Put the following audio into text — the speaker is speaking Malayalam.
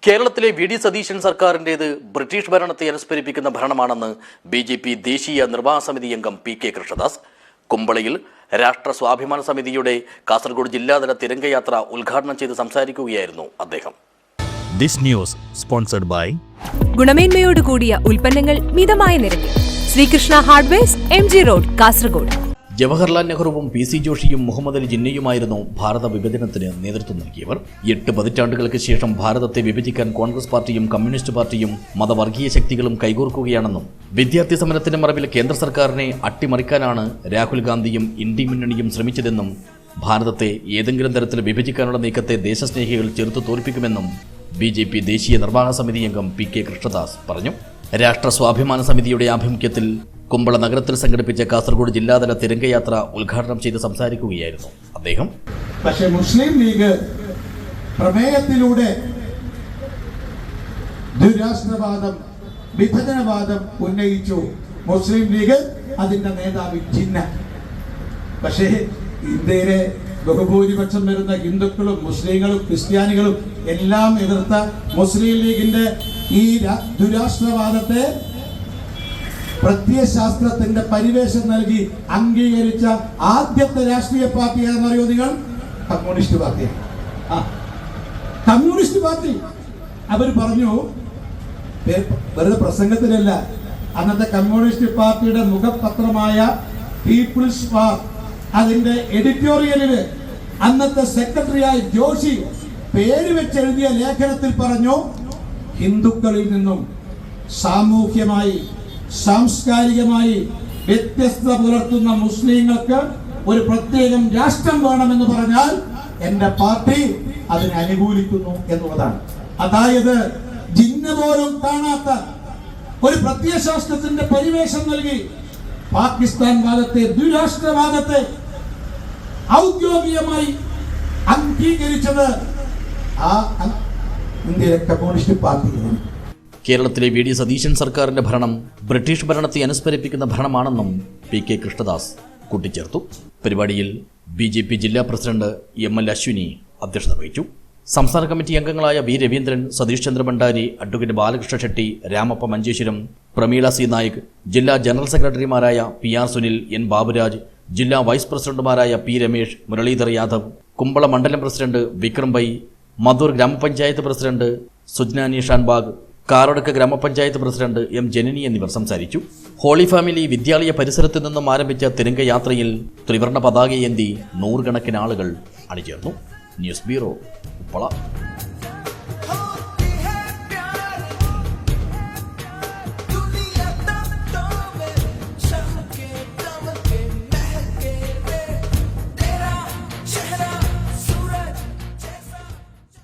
കേരളത്തിലെ വി.ഡി. സതീശൻ സർക്കാരിൻ്റേത് ബ്രിട്ടീഷ് ഭരണത്തെ അനുസ്മരിപ്പിക്കുന്ന ഭരണമാണെന്ന് ബി.ജെ.പി. ദേശീയ നിർവാഹക സമിതി അംഗം പി.കെ. കൃഷ്ണദാസ് കുമ്പളയിൽ രാഷ്ട്ര സ്വാഭിമാന സമിതിയുടെ കാസർഗോഡ് ജില്ലാതല തിരംഗയാത്ര ഉദ്ഘാടനം ചെയ്ത് സംസാരിക്കുകയായിരുന്നു അദ്ദേഹം. This news sponsored by ഗുണമേന്മയോട് കൂടിയ ഉൽപ്പന്നങ്ങൾ മിതമായ നിരക്കിൽ Sreekrishna hardwares MG road Kasaragod. Jawaharlal നെഹ്റുവും പി.സി. ജോഷിയും മുഹമ്മദ് അലി ജിന്നയുമായിരുന്നു ഭാരത വിഭജനത്തിന് നേതൃത്വം നൽകിയവർ. 8 പതിറ്റാണ്ടുകൾക്ക് ശേഷം ഭാരതത്തെ വിഭജിക്കാൻ കോൺഗ്രസ് പാർട്ടിയും കമ്മ്യൂണിസ്റ്റ് പാർട്ടിയും മതവർഗീയ ശക്തികളും കൈകോർക്കുകയാണെന്നും വിദ്യാർത്ഥി സമരത്തിന്റെ മറവിൽ കേന്ദ്ര സർക്കാരിനെ അട്ടിമറിക്കാനാണ് രാഹുൽ ഗാന്ധിയും ഇന്ത്യ മുന്നണിയും ശ്രമിച്ചതെന്നും ഭാരതത്തെ ഏതെങ്കിലും തരത്തിൽ വിഭജിക്കാനുള്ള നീക്കത്തെ ദേശസ്നേഹികൾ ചെറുത്തു തോൽപ്പിക്കുമെന്നും ബി.ജെ.പി. ദേശീയ നിർവാഹക സമിതി അംഗം പി.കെ. കൃഷ്ണദാസ് പറഞ്ഞു. രാഷ്ട്ര സ്വാഭിമാന സമിതിയുടെ ആഭിമുഖ്യത്തിൽ കുമ്പള നഗരത്തിൽ സംഘടിപ്പിച്ച കാസർഗോഡ് ജില്ലാതല തിരംഗയാത്ര ഉദ്ഘാടനം ചെയ്ത് സംസാരിക്കുകയായിരുന്നു അദ്ദേഹം. പക്ഷേ മുസ്ലിം ലീഗ് പ്രമേയത്തിലൂടെ ദുരാഷ്ട്രവാദം, വിഭജനവാദം ഉന്നയിച്ചു. മുസ്ലിം ലീഗ് അതിന്റെ നേതാവ് ജിന്ന. പക്ഷേ ഇന്ത്യയിലെ ബഹുഭൂരിപക്ഷം വരുന്ന ഹിന്ദുക്കളും മുസ്ലിങ്ങളും ക്രിസ്ത്യാനികളും എല്ലാം എതിർത്ത മുസ്ലിം ലീഗിന്റെ ഈ ദുരാഷ്ട്രവാദത്തെ പ്രത്യയശാസ്ത്രത്തിന്റെ പരിവേഷം നൽകി അംഗീകരിച്ച ആദ്യത്തെ രാഷ്ട്രീയ പാർട്ടിയാണെന്ന് അറിയോ നിങ്ങൾ? കമ്മ്യൂണിസ്റ്റ് പാർട്ടിയാണ്. കമ്മ്യൂണിസ്റ്റ് പാർട്ടി അവർ പറഞ്ഞു, വെറുതെ പ്രസംഗത്തിലല്ല, അന്നത്തെ കമ്മ്യൂണിസ്റ്റ് പാർട്ടിയുടെ മുഖപത്രമായ പീപ്പിൾസ് വാർ അതിന്റെ എഡിറ്റോറിയലില് അന്നത്തെ സെക്രട്ടറിയായ ജോഷി പേര് വെച്ചെഴുതിയ ലേഖനത്തിൽ പറഞ്ഞു, ഹിന്ദുക്കളിൽ നിന്നും സാമൂഹ്യമായി സാംസ്കാരികമായി വ്യത്യസ്തത പുലർത്തുന്ന മുസ്ലിങ്ങൾക്ക് ഒരു പ്രത്യേകം രാഷ്ട്രം വേണമെന്ന് പറഞ്ഞാൽ എന്റെ പാർട്ടി അതിനെ അനുകൂലിക്കുന്നു എന്നുള്ളതാണ്. അതായത് ജിന്ന പോലും കാണാത്ത ഒരു പ്രത്യയശാസ്ത്രത്തിന്റെ പരിവേഷം നൽകി പാകിസ്ഥാൻ വാദത്തെ, ദുരാഷ്ട്രവാദത്തെ ഔദ്യോഗികമായി അംഗീകരിച്ചത് ആ ഇന്ത്യയിലെ കമ്മ്യൂണിസ്റ്റ് പാർട്ടിയാണ്. കേരളത്തിലെ വി.ഡി. സതീശൻ സർക്കാരിന്റെ ഭരണം ബ്രിട്ടീഷ് ഭരണത്തെ അനുസ്മരിപ്പിക്കുന്ന ഭരണമാണെന്നും പി.കെ. കൃഷ്ണദാസ് കൂട്ടിച്ചേർത്തു. പരിപാടിയിൽ ബി.ജെ.പി. ജില്ലാ പ്രസിഡന്റ് എം.എൽ. അശ്വിനി അധ്യക്ഷത വഹിച്ചു. സംസ്ഥാന കമ്മിറ്റി അംഗങ്ങളായ V. Raveendran, Satish Chandra Bhandari, advocate Balakrishna Shetty, Ramappa Manjeshwaram, Prameela C Naik, ജില്ലാ ജനറൽ സെക്രട്ടറിമാരായ പി.ആർ. സുനിൽ, എൻ. ബാബുരാജ്, ജില്ലാ വൈസ് പ്രസിഡന്റുമാരായ പി. രമേഷ്, മുരളീധർ യാദവ്, കുമ്പള മണ്ഡലം പ്രസിഡന്റ് വിക്രം ബൈ, മധൂർ ഗ്രാമപഞ്ചായത്ത് പ്രസിഡന്റ് സുജ്നാനി ഷാൻബാഗ്, കാറോടക്ക് ഗ്രാമപഞ്ചായത്ത് പ്രസിഡന്റ് എം. ജനനി എന്നിവർ സംസാരിച്ചു. ഹോളി ഫാമിലി വിദ്യാലയ പരിസരത്തു നിന്നും ആരംഭിച്ച തിരംഗയാത്രയിൽ ത്രിവർണ്ണ പതാകയേന്തി 100 കണക്കിന് ആളുകൾ അണിചേർന്നു. News bureau, Uppala.